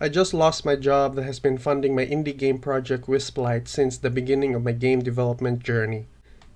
I just lost my job that has been funding my indie game project Wisplight since the beginning of my game development journey.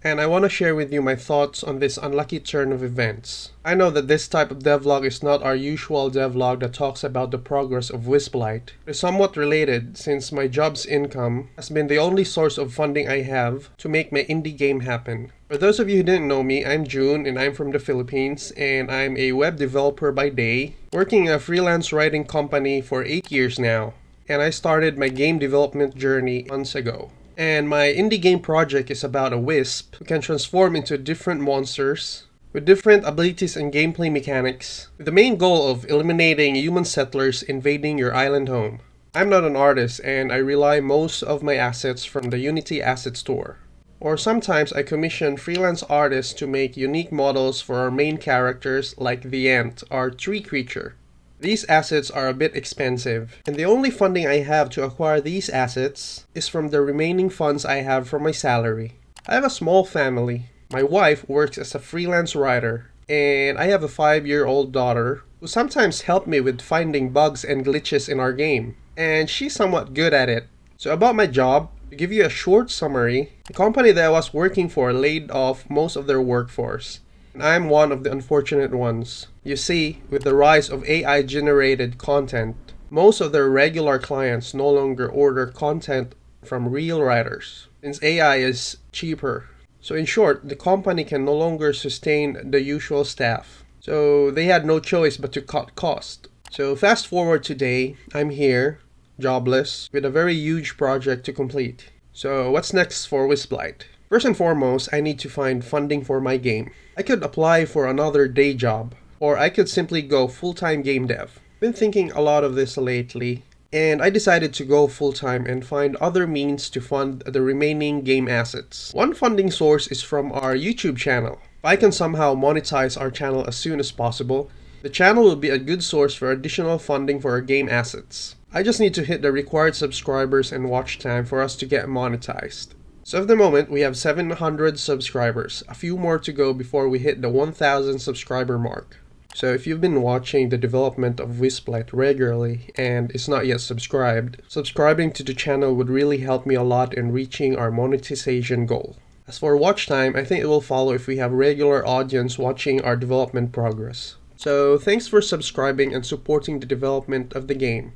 And I want to share with you my thoughts on this unlucky turn of events. I know that this type of devlog is not our usual devlog that talks about the progress of Wisplight. It's somewhat related since my job's income has been the only source of funding I have to make my indie game happen. For those of you who didn't know me, I'm June and I'm from the Philippines, and I'm a web developer by day, working in a freelance writing company for 8 years now. And I started my game development journey months ago. And my indie game project is about a wisp who can transform into different monsters with different abilities and gameplay mechanics, with the main goal of eliminating human settlers invading your island home. I'm not an artist and I rely most of my assets from the Unity Asset Store. Or sometimes I commission freelance artists to make unique models for our main characters like the ant, our tree creature. These assets are a bit expensive, and the only funding I have to acquire these assets is from the remaining funds I have from my salary. I have a small family. My wife works as a freelance writer, and I have a 5-year-old daughter who sometimes helps me with finding bugs and glitches in our game, and she's somewhat good at it. So about my job, to give you a short summary, the company that I was working for laid off most of their workforce. I'm one of the unfortunate ones. You see, with the rise of AI-generated content, most of their regular clients no longer order content from real writers, since AI is cheaper. So in short, the company can no longer sustain the usual staff. So they had no choice but to cut cost. So fast forward today, I'm here, jobless, with a very huge project to complete. So what's next for Wisplight? First and foremost, I need to find funding for my game. I could apply for another day job, or I could simply go full-time game dev. Been thinking a lot of this lately, and I decided to go full-time and find other means to fund the remaining game assets. One funding source is from our YouTube channel. If I can somehow monetize our channel as soon as possible, the channel will be a good source for additional funding for our game assets. I just need to hit the required subscribers and watch time for us to get monetized. So at the moment, we have 700 subscribers, a few more to go before we hit the 1,000 subscriber mark. So if you've been watching the development of Wisplight regularly and is not yet subscribed, subscribing to the channel would really help me a lot in reaching our monetization goal. As for watch time, I think it will follow if we have regular audience watching our development progress. So thanks for subscribing and supporting the development of the game.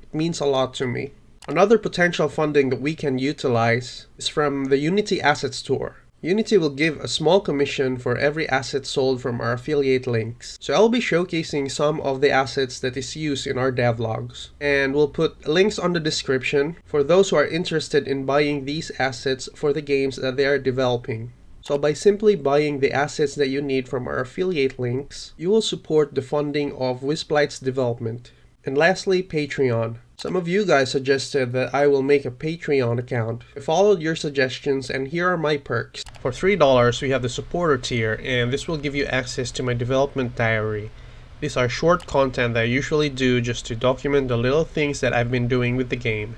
It means a lot to me. Another potential funding that we can utilize is from the Unity Asset Store. Unity will give a small commission for every asset sold from our affiliate links. So I'll be showcasing some of the assets that is used in our devlogs. And we'll put links on the description for those who are interested in buying these assets for the games that they are developing. So by simply buying the assets that you need from our affiliate links, you will support the funding of Wisplight's development. And lastly, Patreon. Some of you guys suggested that I will make a Patreon account. I followed your suggestions and here are my perks. For $3, we have the supporter tier, and this will give you access to my development diary. These are short content that I usually do just to document the little things that I've been doing with the game.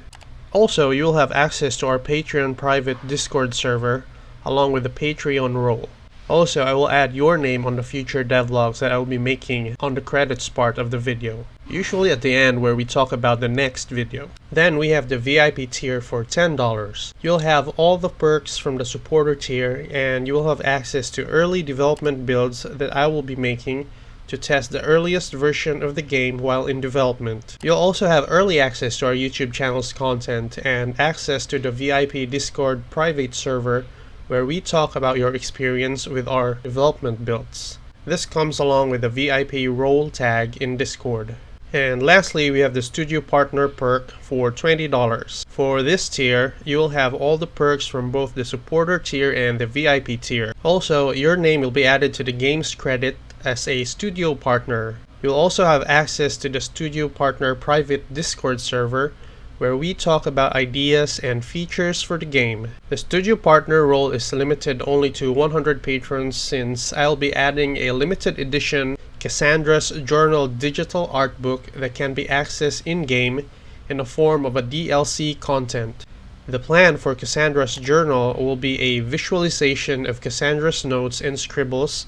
Also, you will have access to our Patreon private Discord server along with the Patreon role. Also, I will add your name on the future devlogs that I will be making on the credits part of the video, usually at the end where we talk about the next video. Then we have the VIP tier for $10. You'll have all the perks from the supporter tier and you will have access to early development builds that I will be making to test the earliest version of the game while in development. You'll also have early access to our YouTube channel's content and access to the VIP Discord private server where we talk about your experience with our development builds. This comes along with a VIP role tag in Discord. And lastly, we have the Studio Partner perk for $20. For this tier, you will have all the perks from both the supporter tier and the VIP tier. Also, your name will be added to the game's credit as a Studio Partner. You'll also have access to the Studio Partner private Discord server where we talk about ideas and features for the game. The Studio Partner role is limited only to 100 patrons since I'll be adding a limited edition Cassandra's Journal digital art book that can be accessed in-game in the form of a DLC content. The plan for Cassandra's Journal will be a visualization of Cassandra's notes and scribbles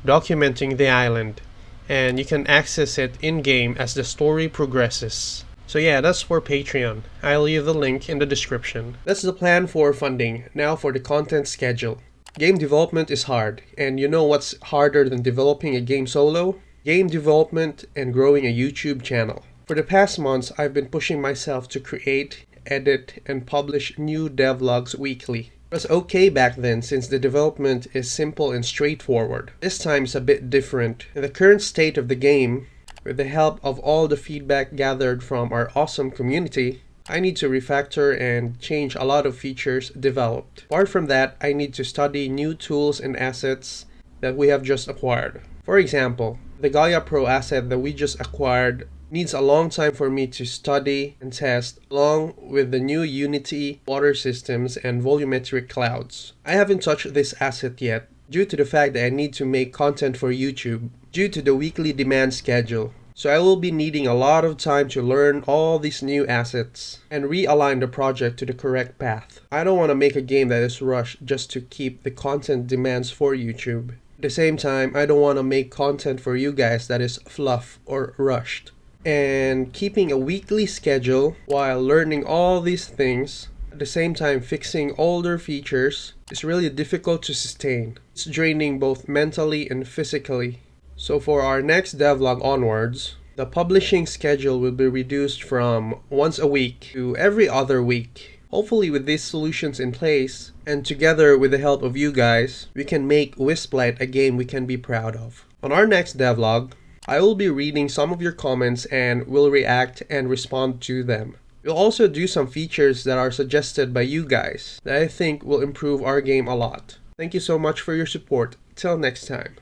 documenting the island, and you can access it in-game as the story progresses. So yeah, that's for Patreon. I'll leave the link in the description. That's the plan for funding. Now for the content schedule. Game development is hard, and you know what's harder than developing a game solo? Game development and growing a YouTube channel. For the past months, I've been pushing myself to create, edit, and publish new devlogs weekly. It was okay back then since the development is simple and straightforward. This time is a bit different. In the current state of the game, with the help of all the feedback gathered from our awesome community, I need to refactor and change a lot of features developed. Apart from that, I need to study new tools and assets that we have just acquired. For example, the Gaia Pro asset that we just acquired needs a long time for me to study and test, along with the new Unity water systems and volumetric clouds. I haven't touched this asset yet, due to the fact that I need to make content for YouTube, due to the weekly demand schedule. So I will be needing a lot of time to learn all these new assets and realign the project to the correct path. I don't want to make a game that is rushed just to keep the content demands for YouTube. At the same time, I don't want to make content for you guys that is fluff or rushed. And keeping a weekly schedule while learning all these things, at the same time fixing older features, is really difficult to sustain. It's draining both mentally and physically. So for our next devlog onwards, the publishing schedule will be reduced from once a week to every other week. Hopefully with these solutions in place, and together with the help of you guys, we can make Wisplight a game we can be proud of. On our next devlog, I will be reading some of your comments and will react and respond to them. We'll also do some features that are suggested by you guys that I think will improve our game a lot. Thank you so much for your support. Till next time.